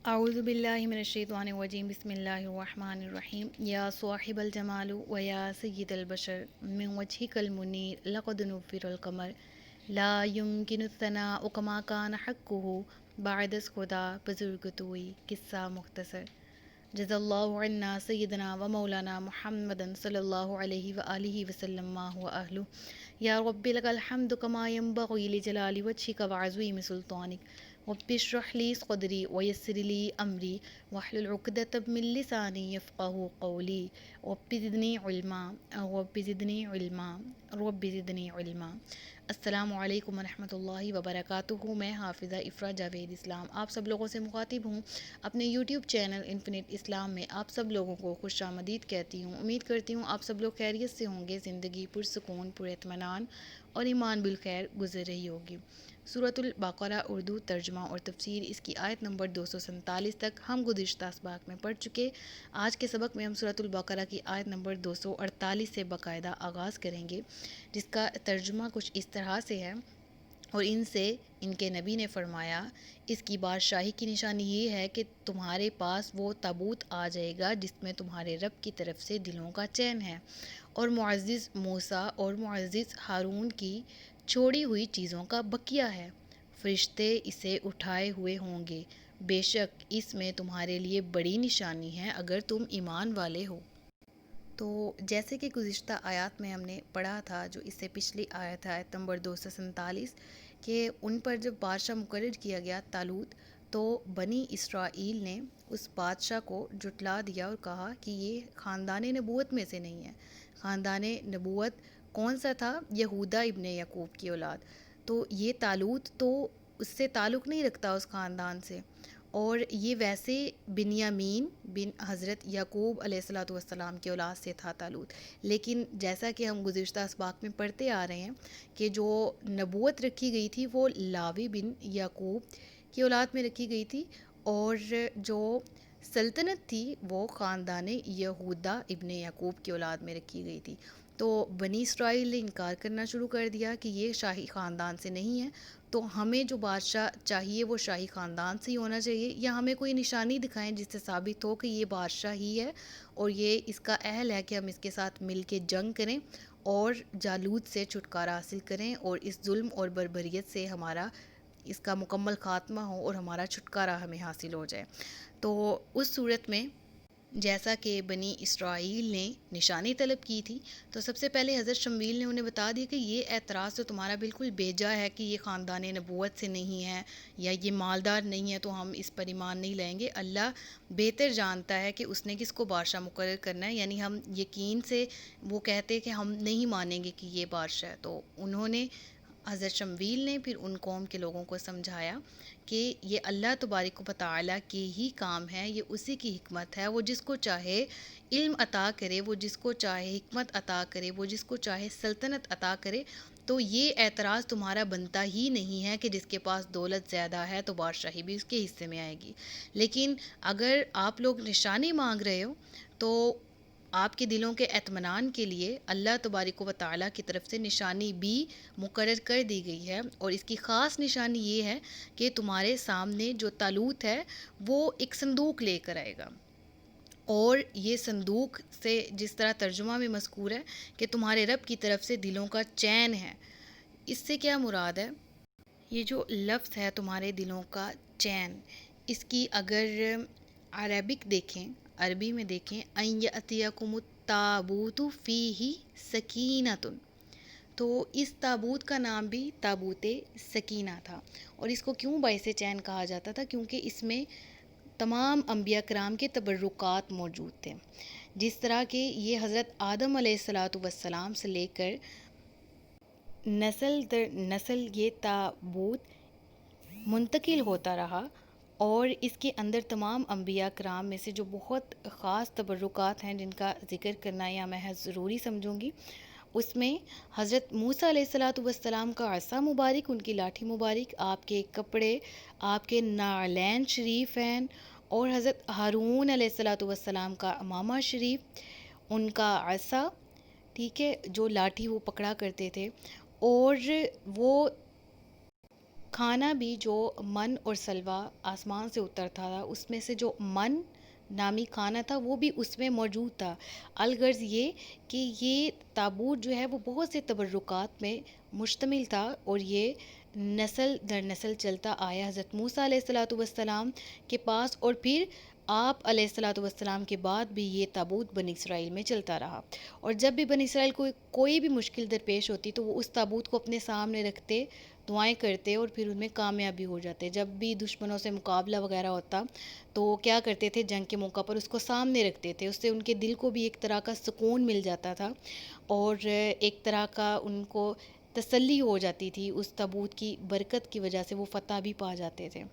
اعوذ باللہ من الشیطان الرجیم بسم اللہ الرحمن الرحیم یا صاحب الجمال و یا سید البشر من وجهک المنیر لقد نفر القمر لا يمكن الثناء كما كان حقه بعد از خدا بزرگ توئی قصہ مختصر جزا اللہ عنا سیدنا و مولانا محمد صلی اللہ علیہ وآلہ وسلم ما هو اہلہ یا رب لک الحمد کما ینبغی لجلال وجهک وعظیم سلطانک رب اشرح لی صدری ویسر لی امری واحلل عقدۃ من لسانی یفقہوا قولی رب زدنی علما رب زدنی علما رب زدنی علما۔ السلام علیکم ورحمۃ اللہ وبرکاتہ۔ میں حافظہ افرا جاوید اسلام آپ سب لوگوں سے مخاطب ہوں۔ اپنے یوٹیوب چینل انفینٹ اسلام میں آپ سب لوگوں کو خوش آمدید کہتی ہوں۔ امید کرتی ہوں آپ سب لوگ خیریت سے ہوں گے، زندگی پرسکون، پر اطمینان اور ایمان بالخیر گزر رہی ہوگی۔ سورۃ البقرہ اردو ترجمہ اور تفسیر، اس کی آیت نمبر 247 تک ہم گزشتہ اسباق میں پڑھ چکے۔ آج کے سبق میں ہم سورۃ البقرہ کی آیت نمبر 248 سے باقاعدہ آغاز کریں گے، جس کا ترجمہ کچھ اس طرح سے ہے: اور ان سے ان کے نبی نے فرمایا، اس کی بادشاہی کی نشانی یہ ہے کہ تمہارے پاس وہ تابوت آ جائے گا جس میں تمہارے رب کی طرف سے دلوں کا چین ہے، اور معزز موسیٰ اور معزز ہارون کی چھوڑی ہوئی چیزوں کا بقیہ ہے۔ فرشتے اسے اٹھائے ہوئے ہوں گے، بے شک اس میں تمہارے لیے بڑی نشانی ہے اگر تم ایمان والے ہو۔ تو جیسے کہ گزشتہ آیات میں ہم نے پڑھا تھا، جو اس سے پچھلی آیت ہے، آیت نمبر 247، کہ ان پر جب بادشاہ مقرر کیا گیا طالوت، تو بنی اسرائیل نے اس بادشاہ کو جھٹلا دیا اور کہا کہ یہ خاندان نبوت میں سے نہیں ہے۔ خاندان نبوت کون سا تھا؟ یہودا ابن یعقوب کی اولاد۔ تو یہ طالوت تو اس سے تعلق نہیں رکھتا، اس خاندان سے، اور یہ ویسے بنیامین بن حضرت یعقوب علیہ الصلوۃ والسلام کے اولاد سے تھا طالوت۔ لیکن جیسا کہ ہم گزشتہ اسباق میں پڑھتے آ رہے ہیں کہ جو نبوت رکھی گئی تھی وہ لاوی بن یعقوب کی اولاد میں رکھی گئی تھی، اور جو سلطنت تھی وہ خاندان یہودا ابن یعقوب کی اولاد میں رکھی گئی تھی۔ تو بنی اسرائیل نے انکار کرنا شروع کر دیا کہ یہ شاہی خاندان سے نہیں ہے، تو ہمیں جو بادشاہ چاہیے وہ شاہی خاندان سے ہی ہونا چاہیے، یا ہمیں کوئی نشانی دکھائیں جس سے ثابت ہو کہ یہ بادشاہ ہی ہے اور یہ اس کا اہل ہے کہ ہم اس کے ساتھ مل کے جنگ کریں اور جالوت سے چھٹکارا حاصل کریں، اور اس ظلم اور بربریت سے ہمارا اس کا مکمل خاتمہ ہو اور ہمارا چھٹکارا ہمیں حاصل ہو جائے۔ تو اس صورت میں جیسا کہ بنی اسرائیل نے نشانی طلب کی تھی، تو سب سے پہلے حضرت شمویل نے انہیں بتا دیا کہ یہ اعتراض تو تمہارا بالکل بیجا ہے کہ یہ خاندان نبوت سے نہیں ہے یا یہ مالدار نہیں ہے، تو ہم اس پر ایمان نہیں لائیں گے۔ اللہ بہتر جانتا ہے کہ اس نے کس کو بادشاہ مقرر کرنا ہے، یعنی ہم یقین سے وہ کہتے کہ ہم نہیں مانیں گے کہ یہ بادشاہ ہے۔ تو انہوں نے، حضرت شمویل نے پھر ان قوم کے لوگوں کو سمجھایا کہ یہ اللہ تبارک و تعالیٰ کے ہی کام ہے، یہ اسی کی حکمت ہے، وہ جس کو چاہے علم عطا کرے، وہ جس کو چاہے حکمت عطا کرے، وہ جس کو چاہے سلطنت عطا کرے۔ تو یہ اعتراض تمہارا بنتا ہی نہیں ہے کہ جس کے پاس دولت زیادہ ہے تو بادشاہی بھی اس کے حصے میں آئے گی۔ لیکن اگر آپ لوگ نشانی مانگ رہے ہو تو آپ کے دلوں کے اطمینان کے لیے اللہ تبارک و تعالیٰ کی طرف سے نشانی بھی مقرر کر دی گئی ہے، اور اس کی خاص نشانی یہ ہے کہ تمہارے سامنے جو طالوت ہے وہ ایک صندوق لے کر آئے گا، اور یہ صندوق سے جس طرح ترجمہ میں مذکور ہے کہ تمہارے رب کی طرف سے دلوں کا چین ہے۔ اس سے کیا مراد ہے؟ یہ جو لفظ ہے تمہارے دلوں کا چین، اس کی اگر عربک دیکھیں، عربی میں دیکھیں، ان یأتیکم التابوت فیہ سکینۃ، تو اس تابوت کا نام بھی تابوت سکینہ تھا۔ اور اس کو کیوں باعث چین کہا جاتا تھا؟ کیونکہ اس میں تمام انبیاء کرام کے تبرکات موجود تھے۔ جس طرح کہ یہ حضرت آدم علیہ الصلوۃ والسلام سے لے کر نسل در نسل یہ تابوت منتقل ہوتا رہا، اور اس کے اندر تمام انبیاء کرام میں سے جو بہت خاص تبرکات ہیں جن کا ذکر کرنا یا میں ضروری سمجھوں گی، اس میں حضرت موسیٰ علیہ الصلوۃ والسلام کا عصا مبارک، ان کی لاٹھی مبارک، آپ کے کپڑے، آپ کے نعلین شریفین، اور حضرت ہارون علیہ الصلوۃ والسلام کا امامہ شریف، ان کا عصا، ٹھیک ہے، جو لاٹھی وہ پکڑا کرتے تھے، اور وہ کھانا بھی جو من اور سلوا آسمان سے اترتا تھا، اس میں سے جو من نامی کھانا تھا وہ بھی اس میں موجود تھا۔ الغرض یہ کہ یہ تابوت جو ہے وہ بہت سے تبرکات میں مشتمل تھا، اور یہ نسل در نسل چلتا آیا حضرت موسیٰ علیہ الصلوۃ والسلام کے پاس، اور پھر آپ علیہ الصلوۃ والسلام کے بعد بھی یہ تابوت بنی اسرائیل میں چلتا رہا۔ اور جب بھی بنی اسرائیل کو کوئی بھی مشکل درپیش ہوتی تو وہ اس تابوت کو اپنے سامنے رکھتے، دعائیں کرتے، اور پھر ان میں کامیابی ہو جاتے۔ جب بھی دشمنوں سے مقابلہ وغیرہ ہوتا تو کیا کرتے تھے، جنگ کے موقع پر اس کو سامنے رکھتے تھے، اس سے ان کے دل کو بھی ایک طرح کا سکون مل جاتا تھا، اور ایک طرح کا ان کو تسلی ہو جاتی تھی، اس تابوت کی برکت کی وجہ سے وہ فتح بھی پا جاتے تھے۔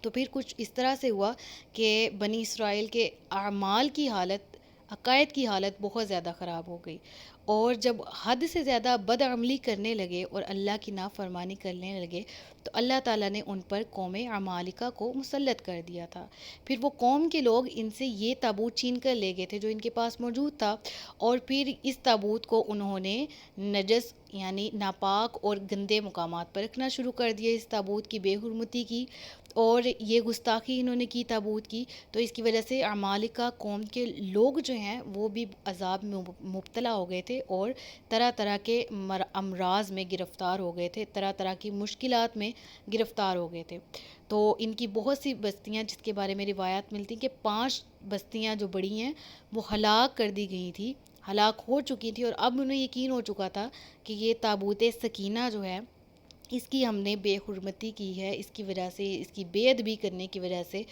تو پھر کچھ اس طرح سے ہوا کہ بنی اسرائیل کے اعمال کی حالت، عقائد کی حالت بہت زیادہ خراب ہو گئی، اور جب حد سے زیادہ بدعملی کرنے لگے اور اللہ کی نافرمانی کرنے لگے تو اللہ تعالیٰ نے ان پر قوم عمالقہ کو مسلط کر دیا تھا۔ پھر وہ قوم کے لوگ ان سے یہ تابوت چھین کر لے گئے تھے جو ان کے پاس موجود تھا، اور پھر اس تابوت کو انہوں نے نجس یعنی ناپاک اور گندے مقامات پر رکھنا شروع کر دیا، اس تابوت کی بے حرمتی کی اور یہ گستاخی انہوں نے کی تابوت کی۔ تو اس کی وجہ سے عمالقہ قوم کے لوگ جو ہیں وہ بھی عذاب میں مبتلا ہو گئے تھے، اور طرح طرح کے امراض میں گرفتار ہو گئے تھے، طرح طرح کی مشکلات میں گرفتار ہو گئے تھے۔ تو ان کی بہت سی بستیاں، جس کے بارے میں روایات ملتی کہ 5 بستیاں جو بڑی ہیں وہ ہلاک کر دی گئی تھی، ہلاک ہو چکی تھی، اور اب انہیں یقین ہو چکا تھا کہ یہ تابوت سکینہ جو ہے اس کی ہم نے بے حرمتی کی ہے، اس کی وجہ سے، اس کی بے ادبی کرنے کی وجہ سے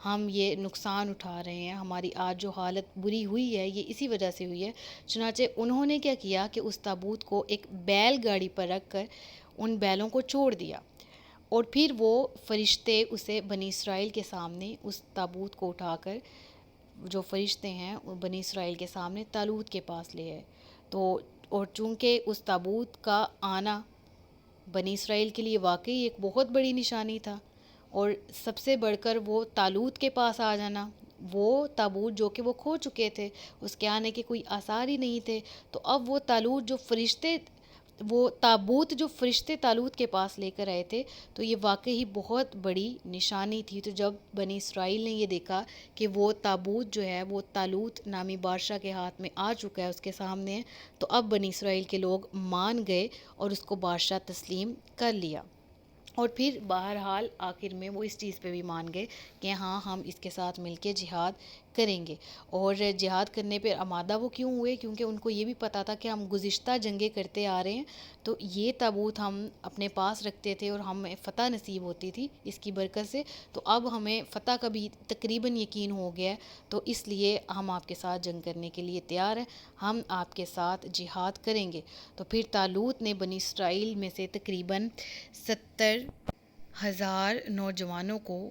ہم یہ نقصان اٹھا رہے ہیں، ہماری آج جو حالت بری ہوئی ہے یہ اسی وجہ سے ہوئی ہے۔ چنانچہ انہوں نے کیا کیا کہ اس تابوت کو ایک بیل گاڑی پر رکھ کر ان بیلوں کو چھوڑ دیا، اور پھر وہ فرشتے اسے بنی اسرائیل کے سامنے اس تابوت کو اٹھا کر، جو فرشتے ہیں وہ بنی اسرائیل کے سامنے طالوت کے پاس لے آئے۔ تو اور چونکہ اس تابوت کا آنا بنی اسرائیل کے لیے واقعی ایک بہت بڑی نشانی تھا، اور سب سے بڑھ کر وہ طالوت کے پاس آ جانا، وہ تابوت جو کہ وہ کھو چکے تھے، اس کے آنے کے کوئی آثار ہی نہیں تھے، تو اب وہ تالوت جو فرشتے، وہ تابوت جو فرشتے طالوت کے پاس لے کر آئے تھے، تو یہ واقعی بہت بڑی نشانی تھی۔ تو جب بنی اسرائیل نے یہ دیکھا کہ وہ تابوت جو ہے وہ طالوت نامی بادشاہ کے ہاتھ میں آ چکا ہے، اس کے سامنے ہے، تو اب بنی اسرائیل کے لوگ مان گئے اور اس کو بادشاہ تسلیم کر لیا، اور پھر بہرحال آخر میں وہ اس چیز پہ بھی مان گئے کہ ہاں ہم اس کے ساتھ مل کے جہاد کریں گے۔ اور جہاد کرنے پہ آمادہ وہ کیوں ہوئے؟ کیونکہ ان کو یہ بھی پتہ تھا کہ ہم گزشتہ جنگیں کرتے آ رہے ہیں، تو یہ تابوت ہم اپنے پاس رکھتے تھے اور ہمیں فتح نصیب ہوتی تھی اس کی برکت سے، تو اب ہمیں فتح کا بھی تقریباً یقین ہو گیا ہے، تو اس لیے ہم آپ کے ساتھ جنگ کرنے کے لیے تیار ہیں، ہم آپ کے ساتھ جہاد کریں گے۔ تو پھر طالوت نے بنی اسرائیل میں سے تقریباً 70,000 نوجوانوں کو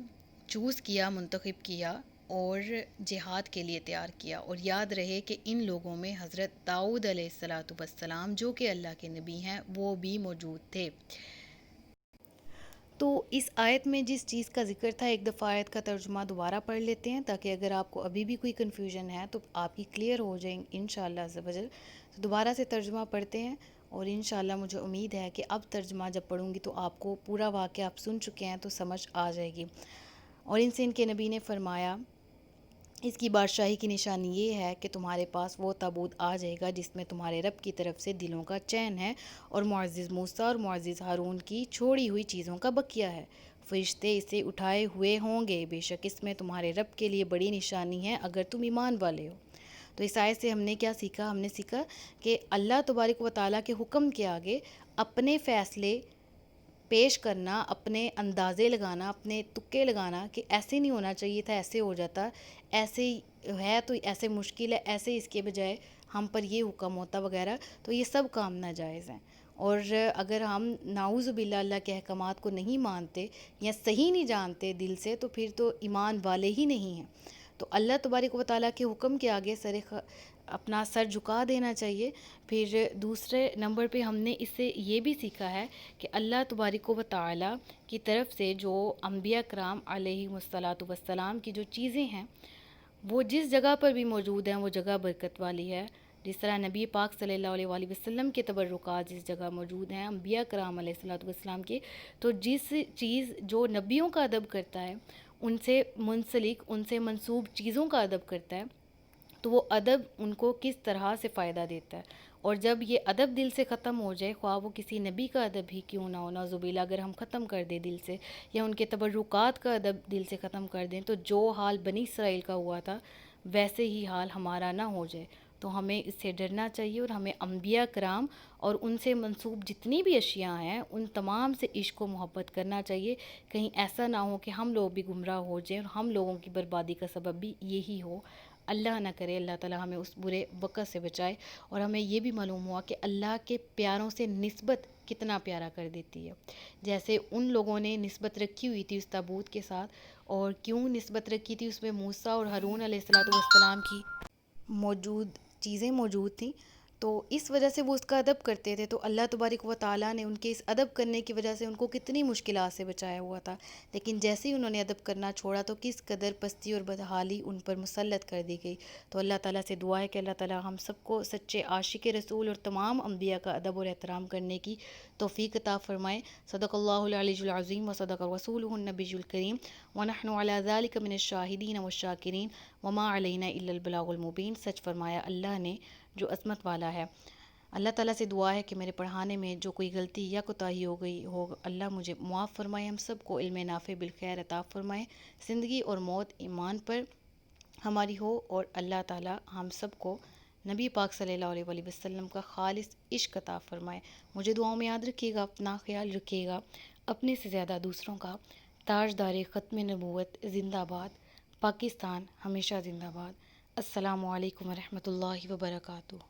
چوز کیا، منتخب کیا، اور جہاد کے لیے تیار کیا۔ اور یاد رہے کہ ان لوگوں میں حضرت داؤد علیہ الصلوۃ والسلام جو کہ اللہ کے نبی ہیں وہ بھی موجود تھے۔ تو اس آیت میں جس چیز کا ذکر تھا، ایک دفعہ آیت کا ترجمہ دوبارہ پڑھ لیتے ہیں تاکہ اگر آپ کو ابھی بھی کوئی کنفیوژن ہے تو آپ کی کلیئر ہو جائیں انشاءاللہ عز و جل۔ تو دوبارہ سے ترجمہ پڑھتے ہیں، اور انشاءاللہ مجھے امید ہے کہ اب ترجمہ جب پڑھوں گی تو آپ کو پورا واقعہ آپ سن چکے ہیں تو سمجھ آ جائے گی۔ اور ان سے ان کے نبی نے فرمایا، اس کی بادشاہی کی نشانی یہ ہے کہ تمہارے پاس وہ تابوت آ جائے گا جس میں تمہارے رب کی طرف سے دلوں کا چین ہے، اور معزز موسیٰ اور معزز ہارون کی چھوڑی ہوئی چیزوں کا بقیہ ہے۔ فرشتے اسے اٹھائے ہوئے ہوں گے، بے شک اس میں تمہارے رب کے لیے بڑی نشانی ہے اگر تم ایمان والے ہو۔ تو اس آیت سے ہم نے کیا سیکھا؟ ہم نے سیکھا کہ اللہ تبارک و تعالیٰ کے حکم کے آگے اپنے فیصلے پیش کرنا، اپنے اندازے لگانا، اپنے تکے لگانا کہ ایسے نہیں ہونا چاہیے تھا، ایسے ہو جاتا، ایسے ہے تو ایسے مشکل ہے، ایسے اس کے بجائے ہم پر یہ حکم ہوتا وغیرہ، تو یہ سب کام ناجائز ہیں۔ اور اگر ہم نعوذ باللہ اللہ کے احکامات کو نہیں مانتے یا صحیح نہیں جانتے دل سے، تو پھر تو ایمان والے ہی نہیں ہیں۔ تو اللہ تبارک و تعالیٰ کے حکم کے آگے اپنا سر جھکا دینا چاہیے۔ پھر دوسرے نمبر پہ ہم نے اس سے یہ بھی سیکھا ہے کہ اللہ تبارک و تعالیٰ کی طرف سے جو انبیاء کرام علیہم الصلاۃ والسلام کی جو چیزیں ہیں وہ جس جگہ پر بھی موجود ہیں وہ جگہ برکت والی ہے، جس طرح نبی پاک صلی اللہ علیہ وآلہ وسلم کے تبرکات جس جگہ موجود ہیں، انبیاء کرام علیہ الصلوۃ والسلام کے، تو جس چیز جو نبیوں کا ادب کرتا ہے، ان سے منسلک، ان سے منسوب چیزوں کا ادب کرتا ہے، تو وہ ادب ان کو کس طرح سے فائدہ دیتا ہے۔ اور جب یہ ادب دل سے ختم ہو جائے، خواہ وہ کسی نبی کا ادب ہی کیوں نہ ہو، نعوذ باللہ اگر ہم ختم کر دیں دل سے، یا ان کے تبرکات کا ادب دل سے ختم کر دیں، تو جو حال بنی اسرائیل کا ہوا تھا ویسے ہی حال ہمارا نہ ہو جائے۔ تو ہمیں اس سے ڈرنا چاہیے، اور ہمیں انبیاء کرام اور ان سے منسوب جتنی بھی اشیاء ہیں ان تمام سے عشق و محبت کرنا چاہیے، کہیں ایسا نہ ہو کہ ہم لوگ بھی گمراہ ہو جائیں اور ہم لوگوں کی بربادی کا سبب بھی یہی ہو۔ اللہ نہ کرے، اللہ تعالی ہمیں اس برے وقت سے بچائے۔ اور ہمیں یہ بھی معلوم ہوا کہ اللہ کے پیاروں سے نسبت کتنا پیارا کر دیتی ہے۔ جیسے ان لوگوں نے نسبت رکھی ہوئی تھی اس تابوت کے ساتھ، اور کیوں نسبت رکھی تھی، اس میں موسیٰ اور ہارون علیہ السلام کی چیزیں موجود تھیں، تو اس وجہ سے وہ اس کا ادب کرتے تھے، تو اللہ تبارک و تعالیٰ نے ان کے اس ادب کرنے کی وجہ سے ان کو کتنی مشکلات سے بچایا ہوا تھا۔ لیکن جیسے ہی انہوں نے ادب کرنا چھوڑا تو کس قدر پستی اور بدحالی ان پر مسلط کر دی گئی۔ تو اللہ تعالیٰ سے دعا ہے کہ اللہ تعالیٰ ہم سب کو سچے عاشق رسول اور تمام انبیاء کا ادب اور احترام کرنے کی توفیق عطا فرمائے۔ صدق اللہ العلی العظیم و صدق رسولہ النبی الکریم ونحن علی ذلک من الشاہدین والشاکرین وما علینا الا البلاغ المبین۔ سچ فرمایا اللہ نے جو عظمت والا ہے۔ اللہ تعالیٰ سے دعا ہے کہ میرے پڑھانے میں جو کوئی غلطی یا کوتاہی ہو گئی ہو، اللہ مجھے معاف فرمائے، ہم سب کو علم نافع بالخیر عطا فرمائے، زندگی اور موت ایمان پر ہماری ہو، اور اللہ تعالیٰ ہم سب کو نبی پاک صلی اللہ علیہ وآلہ وسلم کا خالص عشق عطا فرمائے۔ مجھے دعاؤں میں یاد رکھیے گا، اپنا خیال رکھیے گا، اپنے سے زیادہ دوسروں کا۔ تاجدار ختم نبوت زندہ باد، پاکستان ہمیشہ زندہ باد۔ السلام علیکم ورحمۃ اللہ وبرکاتہ۔